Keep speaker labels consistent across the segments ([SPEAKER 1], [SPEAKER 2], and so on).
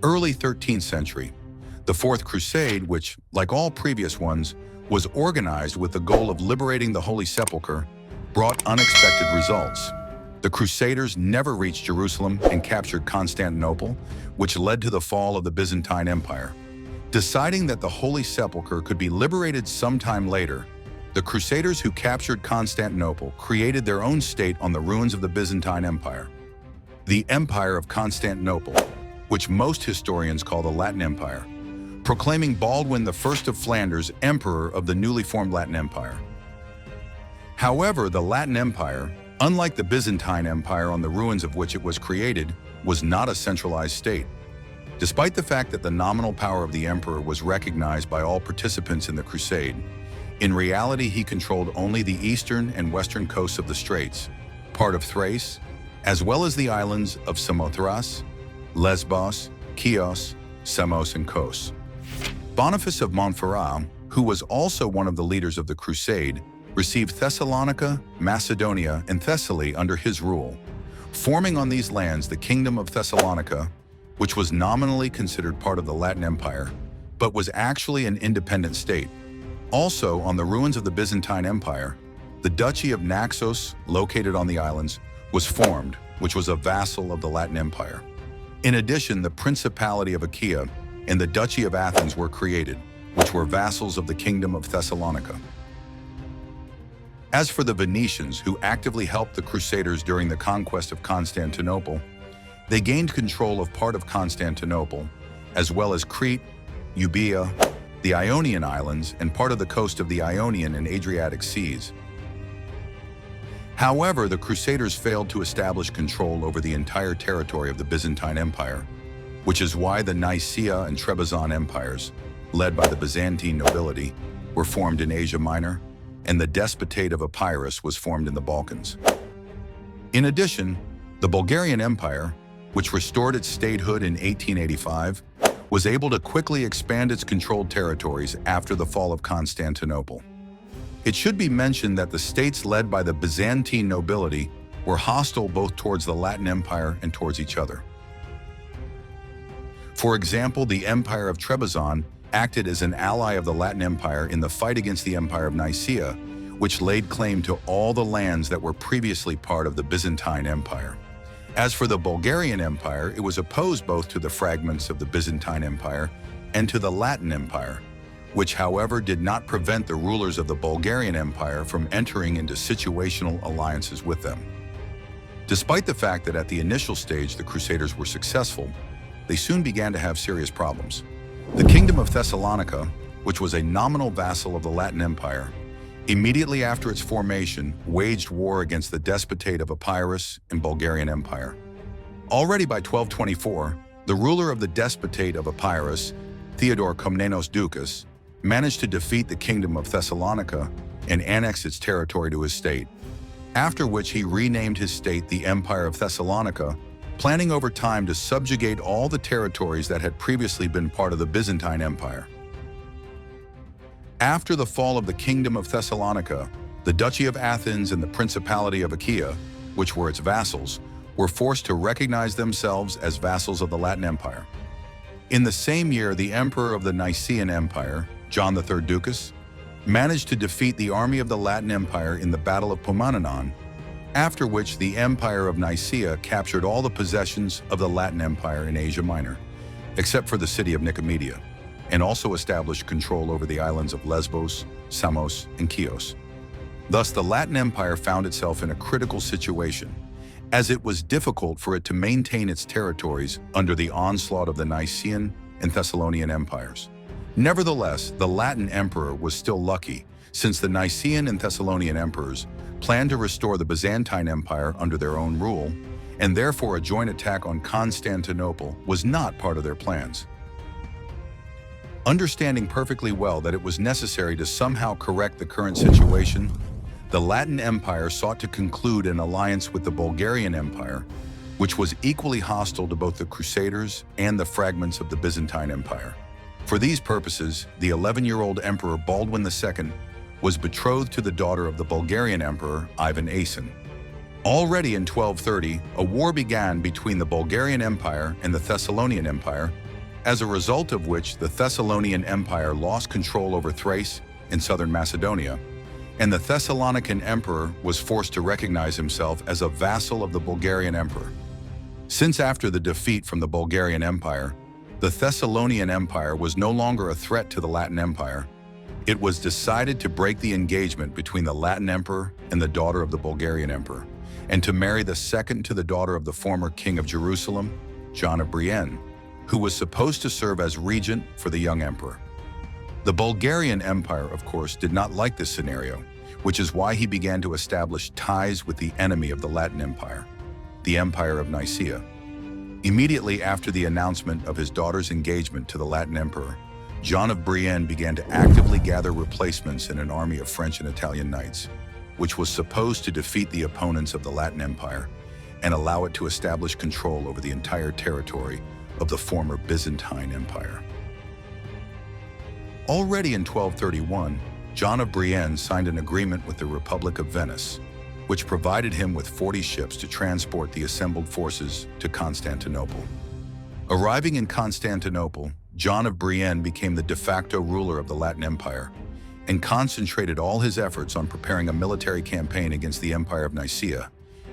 [SPEAKER 1] Early 13th century. The Fourth Crusade, which, like all previous ones, was organized with the goal of liberating the Holy Sepulchre, brought unexpected results. The Crusaders never reached Jerusalem and captured Constantinople, which led to the fall of the Byzantine Empire. Deciding that the Holy Sepulchre could be liberated sometime later, the Crusaders who captured Constantinople created their own state on the ruins of the Byzantine Empire. The Empire of Constantinople, which most historians call the Latin Empire, proclaiming Baldwin I of Flanders emperor of the newly formed Latin Empire. However, the Latin Empire, unlike the Byzantine Empire on the ruins of which it was created, was not a centralized state. Despite the fact that the nominal power of the emperor was recognized by all participants in the crusade, in reality he controlled only the eastern and western coasts of the Straits, part of Thrace, as well as the islands of Samothrace, Lesbos, Chios, Samos, and Kos. Boniface of Montferrat, who was also one of the leaders of the crusade, received Thessalonica, Macedonia, and Thessaly under his rule, forming on these lands the Kingdom of Thessalonica, which was nominally considered part of the Latin Empire, but was actually an independent state. Also, on the ruins of the Byzantine Empire, the Duchy of Naxos, located on the islands, was formed, which was a vassal of the Latin Empire. In addition, the Principality of Achaia and the Duchy of Athens were created, which were vassals of the Kingdom of Thessalonica. As for the Venetians, who actively helped the Crusaders during the conquest of Constantinople, they gained control of part of Constantinople, as well as Crete, Euboea, the Ionian Islands, and part of the coast of the Ionian and Adriatic Seas. However, the Crusaders failed to establish control over the entire territory of the Byzantine Empire, which is why the Nicaea and Trebizond empires, led by the Byzantine nobility, were formed in Asia Minor, and the Despotate of Epirus was formed in the Balkans. In addition, the Bulgarian Empire, which restored its statehood in 1885, was able to quickly expand its controlled territories after the fall of Constantinople. It should be mentioned that the states led by the Byzantine nobility were hostile both towards the Latin Empire and towards each other. For example, the Empire of Trebizond acted as an ally of the Latin Empire in the fight against the Empire of Nicaea, which laid claim to all the lands that were previously part of the Byzantine Empire. As for the Bulgarian Empire, it was opposed both to the fragments of the Byzantine Empire and to the Latin Empire, which, however, did not prevent the rulers of the Bulgarian Empire from entering into situational alliances with them. Despite the fact that at the initial stage the Crusaders were successful, they soon began to have serious problems. The Kingdom of Thessalonica, which was a nominal vassal of the Latin Empire, immediately after its formation, waged war against the Despotate of Epirus and Bulgarian Empire. Already by 1224, the ruler of the Despotate of Epirus, Theodore Komnenos Doukas, managed to defeat the Kingdom of Thessalonica and annex its territory to his state, after which he renamed his state the Empire of Thessalonica, planning over time to subjugate all the territories that had previously been part of the Byzantine Empire. After the fall of the Kingdom of Thessalonica, the Duchy of Athens and the Principality of Achaia, which were its vassals, were forced to recognize themselves as vassals of the Latin Empire. In the same year, the emperor of the Nicaean Empire, John III Ducas, managed to defeat the army of the Latin Empire in the Battle of Pomanonon, after which the Empire of Nicaea captured all the possessions of the Latin Empire in Asia Minor, except for the city of Nicomedia, and also established control over the islands of Lesbos, Samos, and Chios. Thus, the Latin Empire found itself in a critical situation, as it was difficult for it to maintain its territories under the onslaught of the Nicaean and Thessalonian empires. Nevertheless, the Latin emperor was still lucky, since the Nicaean and Thessalonian emperors planned to restore the Byzantine Empire under their own rule, and therefore a joint attack on Constantinople was not part of their plans. Understanding perfectly well that it was necessary to somehow correct the current situation, the Latin Empire sought to conclude an alliance with the Bulgarian Empire, which was equally hostile to both the Crusaders and the fragments of the Byzantine Empire. For these purposes, the 11-year-old Emperor Baldwin II was betrothed to the daughter of the Bulgarian Emperor Ivan Asen. Already in 1230, a war began between the Bulgarian Empire and the Thessalonian Empire, as a result of which the Thessalonian Empire lost control over Thrace in southern Macedonia, and the Thessalonican emperor was forced to recognize himself as a vassal of the Bulgarian emperor. Since after the defeat from the Bulgarian Empire, the Thessalonian Empire was no longer a threat to the Latin Empire, it was decided to break the engagement between the Latin emperor and the daughter of the Bulgarian emperor, and to marry the second to the daughter of the former king of Jerusalem, John of Brienne, who was supposed to serve as regent for the young emperor. The Bulgarian Empire, of course, did not like this scenario, which is why he began to establish ties with the enemy of the Latin Empire, the Empire of Nicaea. Immediately after the announcement of his daughter's engagement to the Latin emperor, John of Brienne began to actively gather replacements in an army of French and Italian knights, which was supposed to defeat the opponents of the Latin Empire and allow it to establish control over the entire territory of the former Byzantine Empire. Already in 1231, John of Brienne signed an agreement with the Republic of Venice, which provided him with 40 ships to transport the assembled forces to Constantinople. Arriving in Constantinople, John of Brienne became the de facto ruler of the Latin Empire and concentrated all his efforts on preparing a military campaign against the Empire of Nicaea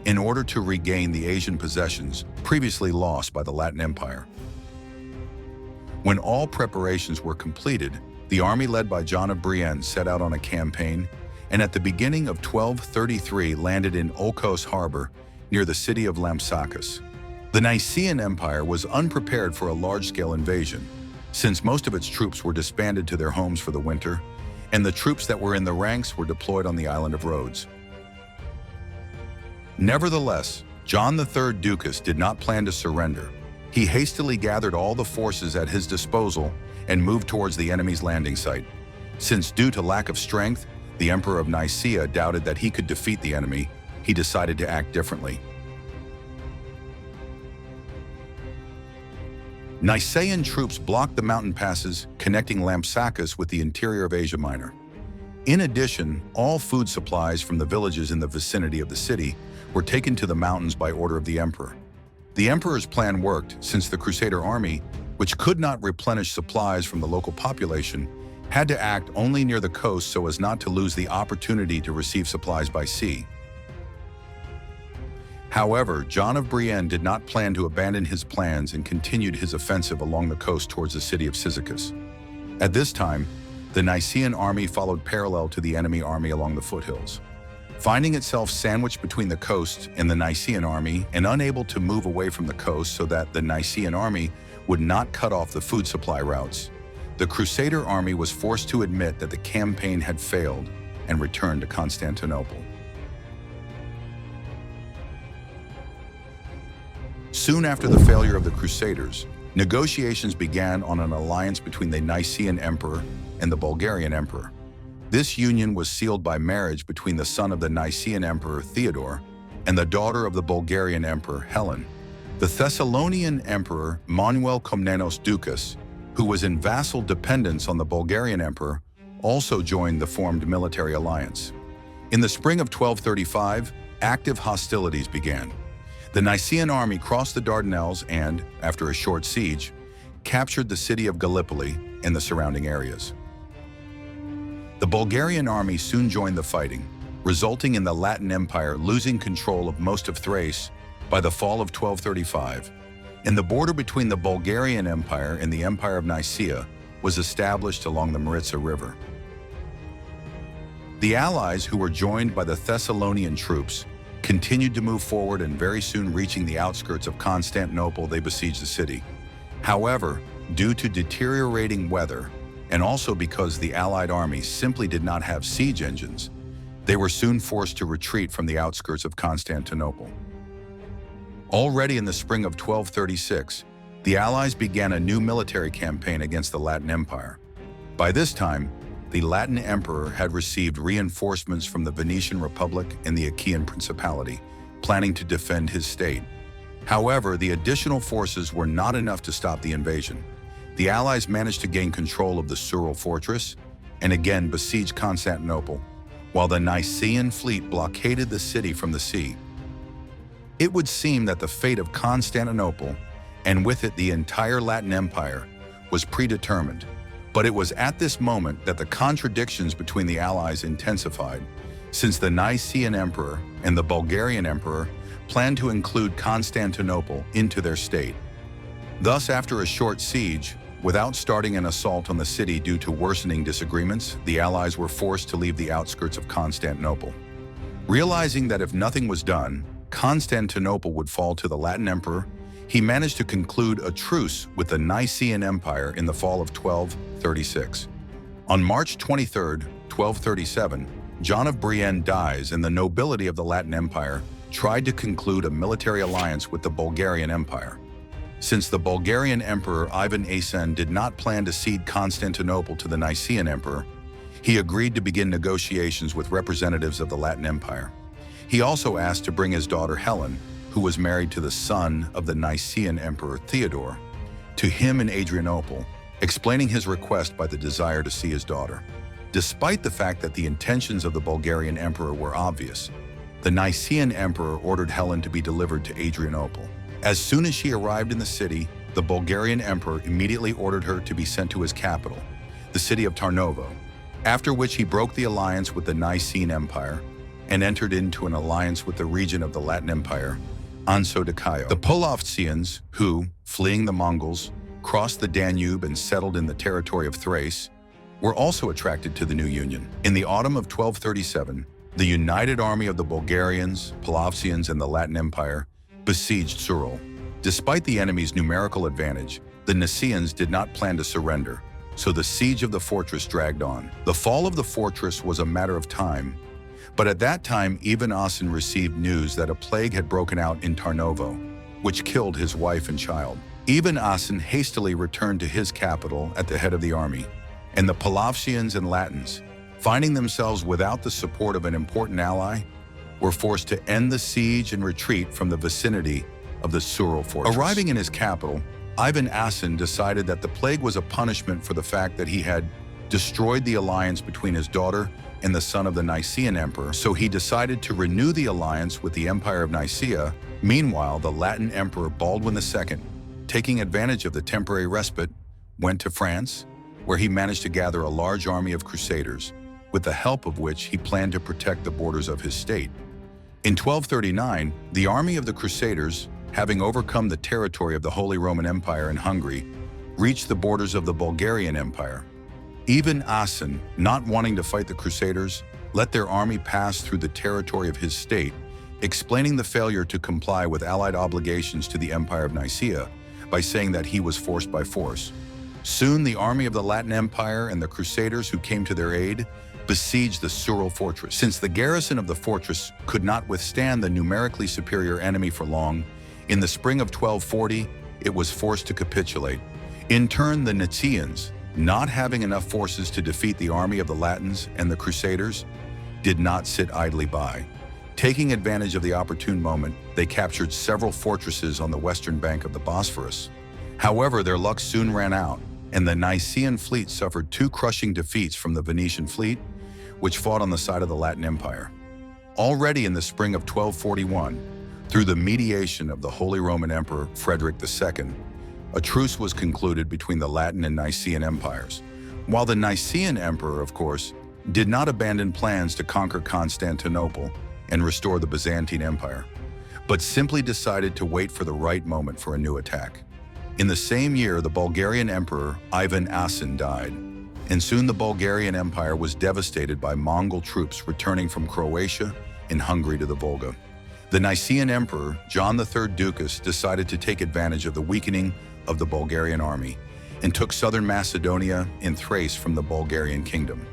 [SPEAKER 1] in order to regain the Asian possessions previously lost by the Latin Empire. When all preparations were completed, the army led by John of Brienne set out on a campaign and at the beginning of 1233 landed in Olkos harbor near the city of Lampsacus. The Nicaean Empire was unprepared for a large-scale invasion, since most of its troops were disbanded to their homes for the winter, and the troops that were in the ranks were deployed on the island of Rhodes. Nevertheless, John III Ducas did not plan to surrender. He hastily gathered all the forces at his disposal and moved towards the enemy's landing site. Since due to lack of strength, the Emperor of Nicaea doubted that he could defeat the enemy, he decided to act differently. Nicaean troops blocked the mountain passes connecting Lampsacus with the interior of Asia Minor. In addition, all food supplies from the villages in the vicinity of the city were taken to the mountains by order of the emperor. The emperor's plan worked since the Crusader army, which could not replenish supplies from the local population, had to act only near the coast so as not to lose the opportunity to receive supplies by sea. However, John of Brienne did not plan to abandon his plans and continued his offensive along the coast towards the city of Cyzicus. At this time, the Nicaean army followed parallel to the enemy army along the foothills. Finding itself sandwiched between the coast and the Nicaean army and unable to move away from the coast so that the Nicaean army would not cut off the food supply routes, the Crusader army was forced to admit that the campaign had failed and returned to Constantinople. Soon after the failure of the Crusaders, negotiations began on an alliance between the Nicaean emperor and the Bulgarian emperor. This union was sealed by marriage between the son of the Nicaean emperor Theodore and the daughter of the Bulgarian emperor Helen. The Thessalonian emperor Manuel Komnenos Ducas, who was in vassal dependence on the Bulgarian emperor, also joined the formed military alliance. In the spring of 1235, active hostilities began. The Nicaean army crossed the Dardanelles and, after a short siege, captured the city of Gallipoli and the surrounding areas. The Bulgarian army soon joined the fighting, resulting in the Latin Empire losing control of most of Thrace by the fall of 1235, and the border between the Bulgarian Empire and the Empire of Nicaea was established along the Maritsa River. The allies, who were joined by the Thessalonian troops, continued to move forward, and very soon reaching the outskirts of Constantinople, they besieged the city. However, due to deteriorating weather, and also because the Allied armies simply did not have siege engines, they were soon forced to retreat from the outskirts of Constantinople. Already in the spring of 1236, the Allies began a new military campaign against the Latin Empire. By this time, the Latin emperor had received reinforcements from the Venetian Republic and the Achaean Principality, planning to defend his state. However, the additional forces were not enough to stop the invasion. The Allies managed to gain control of the Sural fortress and again besieged Constantinople, while the Nicaean fleet blockaded the city from the sea. It would seem that the fate of Constantinople, and with it the entire Latin Empire, was predetermined, but it was at this moment that the contradictions between the allies intensified, since the Nicaean Emperor and the Bulgarian Emperor planned to include Constantinople into their state. Thus, after a short siege, without starting an assault on the city due to worsening disagreements, the allies were forced to leave the outskirts of Constantinople. Realizing that if nothing was done, Constantinople would fall to the Latin Emperor, he managed to conclude a truce with the Nicaean Empire in the fall of 1236. On March 23, 1237, John of Brienne dies, and the nobility of the Latin Empire tried to conclude a military alliance with the Bulgarian Empire. Since the Bulgarian Emperor Ivan Asen did not plan to cede Constantinople to the Nicaean Emperor, he agreed to begin negotiations with representatives of the Latin Empire. He also asked to bring his daughter Helen, who was married to the son of the Nicaean Emperor Theodore, to him in Adrianople, explaining his request by the desire to see his daughter. Despite the fact that the intentions of the Bulgarian Emperor were obvious, the Nicaean Emperor ordered Helen to be delivered to Adrianople. As soon as she arrived in the city, the Bulgarian Emperor immediately ordered her to be sent to his capital, the city of Tarnovo, after which he broke the alliance with the Nicaean Empire and entered into an alliance with the region of the Latin Empire, Anso-Dikaio. The Polovtsians, who, fleeing the Mongols, crossed the Danube and settled in the territory of Thrace, were also attracted to the new union. In the autumn of 1237, the united army of the Bulgarians, Polovtsians, and the Latin Empire besieged Surul. Despite the enemy's numerical advantage, the Nicaeans did not plan to surrender, so the siege of the fortress dragged on. The fall of the fortress was a matter of time, but at that time Ivan Asen received news that a plague had broken out in Tarnovo, which killed his wife and child. Ivan Asen hastily returned to his capital at the head of the army, and the Polovtsians and Latins, finding themselves without the support of an important ally, were forced to end the siege and retreat from the vicinity of the Surul fortress. Arriving in his capital, Ivan Asen decided that the plague was a punishment for the fact that he had destroyed the alliance between his daughter and the son of the Nicaean Emperor, so he decided to renew the alliance with the Empire of Nicaea. Meanwhile, the Latin Emperor Baldwin II, taking advantage of the temporary respite, went to France, where he managed to gather a large army of Crusaders, with the help of which he planned to protect the borders of his state. In 1239, the army of the Crusaders, having overcome the territory of the Holy Roman Empire in Hungary, reached the borders of the Bulgarian Empire. Ivan Asen, not wanting to fight the Crusaders, let their army pass through the territory of his state, explaining the failure to comply with allied obligations to the Empire of Nicaea by saying that he was forced by force. Soon, the army of the Latin Empire and the Crusaders who came to their aid besieged the Surul fortress. Since the garrison of the fortress could not withstand the numerically superior enemy for long, in the spring of 1240, it was forced to capitulate. In turn, the Nicaeans, not having enough forces to defeat the army of the Latins and the Crusaders, did not sit idly by. Taking advantage of the opportune moment, they captured several fortresses on the western bank of the Bosphorus. However, their luck soon ran out, and the Nicaean fleet suffered two crushing defeats from the Venetian fleet, which fought on the side of the Latin Empire. Already in the spring of 1241, through the mediation of the Holy Roman Emperor Frederick II, a truce was concluded between the Latin and Nicaean empires. While the Nicaean Emperor, of course, did not abandon plans to conquer Constantinople and restore the Byzantine Empire, but simply decided to wait for the right moment for a new attack. In the same year, the Bulgarian Emperor Ivan Asen died, and soon the Bulgarian Empire was devastated by Mongol troops returning from Croatia and Hungary to the Volga. The Nicaean Emperor, John III Ducas, decided to take advantage of the weakening of the Bulgarian army and took southern Macedonia and Thrace from the Bulgarian kingdom.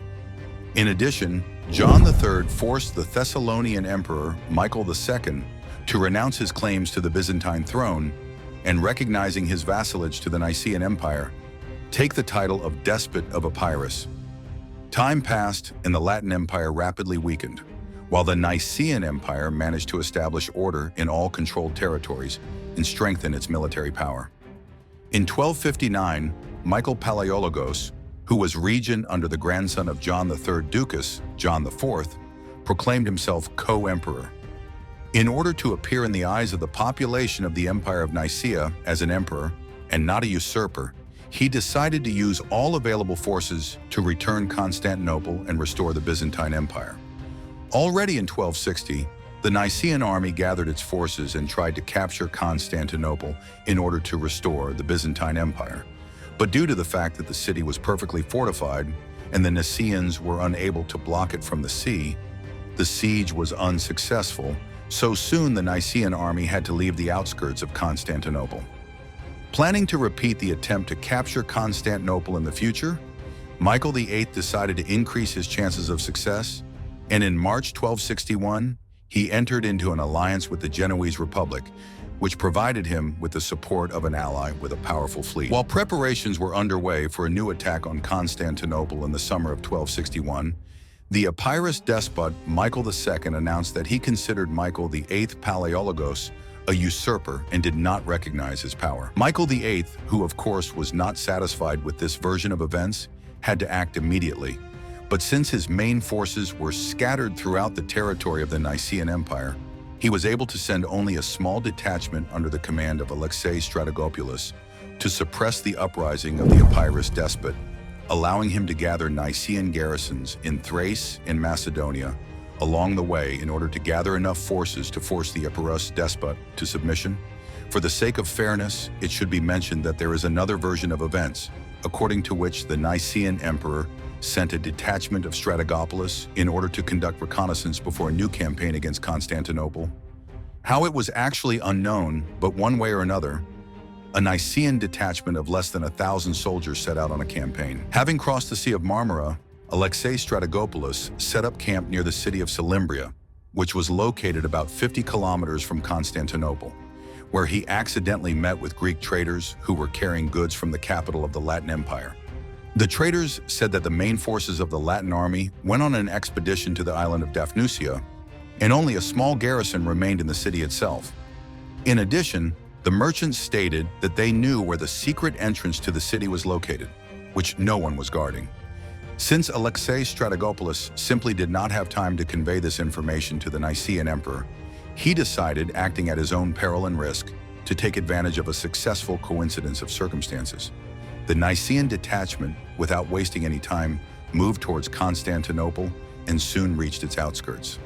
[SPEAKER 1] In addition, John III forced the Thessalonian Emperor Michael II to renounce his claims to the Byzantine throne and, recognizing his vassalage to the Nicaean Empire, take the title of Despot of Epirus. Time passed and the Latin Empire rapidly weakened, while the Nicaean Empire managed to establish order in all controlled territories and strengthen its military power. In 1259, Michael Palaiologos, who was regent under the grandson of John III Ducas, John IV, proclaimed himself co-emperor. In order to appear in the eyes of the population of the Empire of Nicaea as an emperor and not a usurper, he decided to use all available forces to return Constantinople and restore the Byzantine Empire. Already in 1260, the Nicaean army gathered its forces and tried to capture Constantinople in order to restore the Byzantine Empire. But due to the fact that the city was perfectly fortified and the Nicaeans were unable to block it from the sea, the siege was unsuccessful, so soon the Nicaean army had to leave the outskirts of Constantinople. Planning to repeat the attempt to capture Constantinople in the future, Michael VIII decided to increase his chances of success, and in March 1261, he entered into an alliance with the Genoese Republic, which provided him with the support of an ally with a powerful fleet. While preparations were underway for a new attack on Constantinople in the summer of 1261, the Epirus despot Michael II announced that he considered Michael VIII Palaiologos a usurper and did not recognize his power. Michael VIII, who of course was not satisfied with this version of events, had to act immediately. But since his main forces were scattered throughout the territory of the Nicaean Empire, he was able to send only a small detachment under the command of Alexei Strategopoulos to suppress the uprising of the Epirus despot, allowing him to gather Nicaean garrisons in Thrace and Macedonia along the way in order to gather enough forces to force the Epirus despot to submission. For the sake of fairness, it should be mentioned that there is another version of events, according to which the Nicaean emperor sent a detachment of Strategopoulos in order to conduct reconnaissance before a new campaign against Constantinople. How it was actually unknown, but one way or another, a Nicaean detachment of less than 1,000 soldiers set out on a campaign. Having crossed the Sea of Marmara, Alexei Strategopoulos set up camp near the city of Salimbria, which was located about 50 kilometers from Constantinople, where he accidentally met with Greek traders who were carrying goods from the capital of the Latin Empire. The traders said that the main forces of the Latin army went on an expedition to the island of Daphnusia, and only a small garrison remained in the city itself. In addition, the merchants stated that they knew where the secret entrance to the city was located, which no one was guarding. Since Alexei Strategopoulos simply did not have time to convey this information to the Nicaean emperor, he decided, acting at his own peril and risk, to take advantage of a successful coincidence of circumstances. The Nicaean detachment, without wasting any time, moved towards Constantinople and soon reached its outskirts.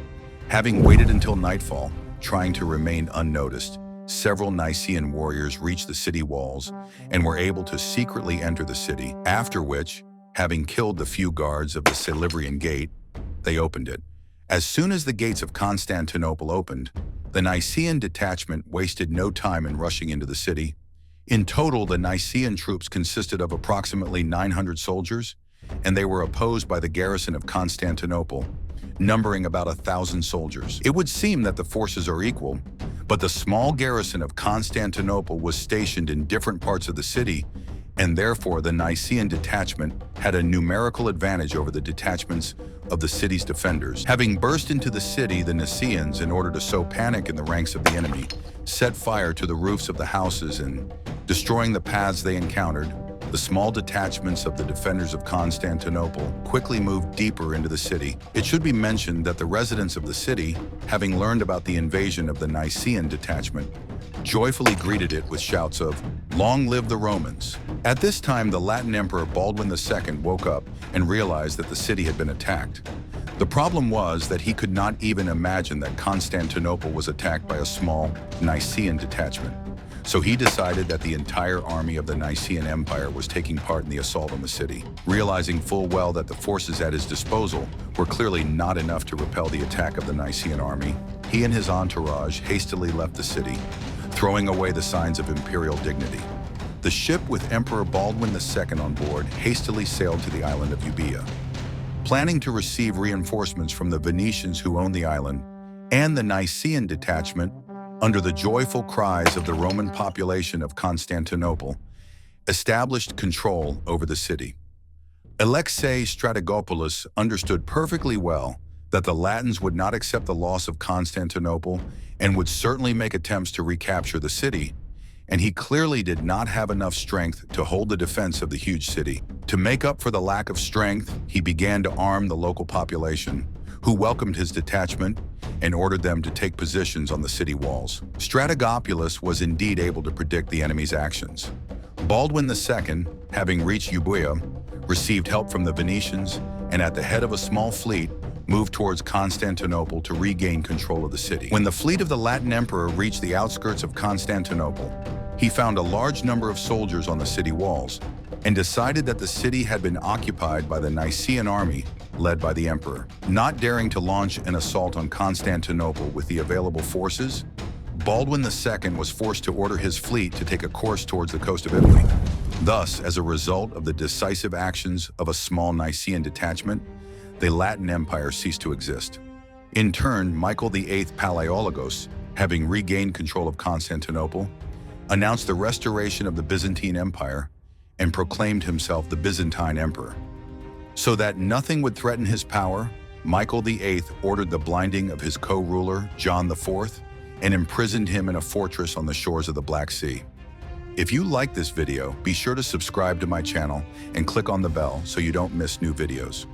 [SPEAKER 1] Having waited until nightfall, trying to remain unnoticed, several Nicaean warriors reached the city walls and were able to secretly enter the city, after which, having killed the few guards of the Silurian gate, they opened it. As soon as the gates of Constantinople opened, the Nicaean detachment wasted no time in rushing into the city. In total, the Nicaean troops consisted of approximately 900 soldiers, and they were opposed by the garrison of Constantinople, numbering about 1,000 soldiers. It would seem that the forces are equal, but the small garrison of Constantinople was stationed in different parts of the city, and therefore the Nicaean detachment had a numerical advantage over the detachments of the city's defenders. Having burst into the city, the Nicaeans, in order to sow panic in the ranks of the enemy, set fire to the roofs of the houses and, destroying the paths they encountered, the small detachments of the defenders of Constantinople quickly moved deeper into the city. It should be mentioned that the residents of the city, having learned about the invasion of the Nicaean detachment, joyfully greeted it with shouts of, "Long live the Romans!" At this time, the Latin Emperor Baldwin II woke up and realized that the city had been attacked. The problem was that he could not even imagine that Constantinople was attacked by a small Nicaean detachment. So he decided that the entire army of the Nicaean Empire was taking part in the assault on the city. Realizing full well that the forces at his disposal were clearly not enough to repel the attack of the Nicaean army, he and his entourage hastily left the city, throwing away the signs of imperial dignity. The ship with Emperor Baldwin II on board hastily sailed to the island of Euboea. Planning to receive reinforcements from the Venetians who owned the island and the Nicaean detachment, under the joyful cries of the Roman population of Constantinople, established control over the city. Alexei Strategopoulos understood perfectly well that the Latins would not accept the loss of Constantinople and would certainly make attempts to recapture the city, and he clearly did not have enough strength to hold the defense of the huge city. To make up for the lack of strength, he began to arm the local population, who welcomed his detachment and ordered them to take positions on the city walls. Strategopoulos was indeed able to predict the enemy's actions. Baldwin II, having reached Euboea, received help from the Venetians and at the head of a small fleet moved towards Constantinople to regain control of the city. When the fleet of the Latin emperor reached the outskirts of Constantinople, he found a large number of soldiers on the city walls and decided that the city had been occupied by the Nicaean army led by the emperor. Not daring to launch an assault on Constantinople with the available forces, Baldwin II was forced to order his fleet to take a course towards the coast of Italy. Thus, as a result of the decisive actions of a small Nicaean detachment, the Latin Empire ceased to exist. In turn, Michael VIII Palaiologos, having regained control of Constantinople, announced the restoration of the Byzantine Empire and proclaimed himself the Byzantine Emperor. So that nothing would threaten his power, Michael VIII ordered the blinding of his co-ruler, John IV, and imprisoned him in a fortress on the shores of the Black Sea. If you like this video, be sure to subscribe to my channel and click on the bell so you don't miss new videos.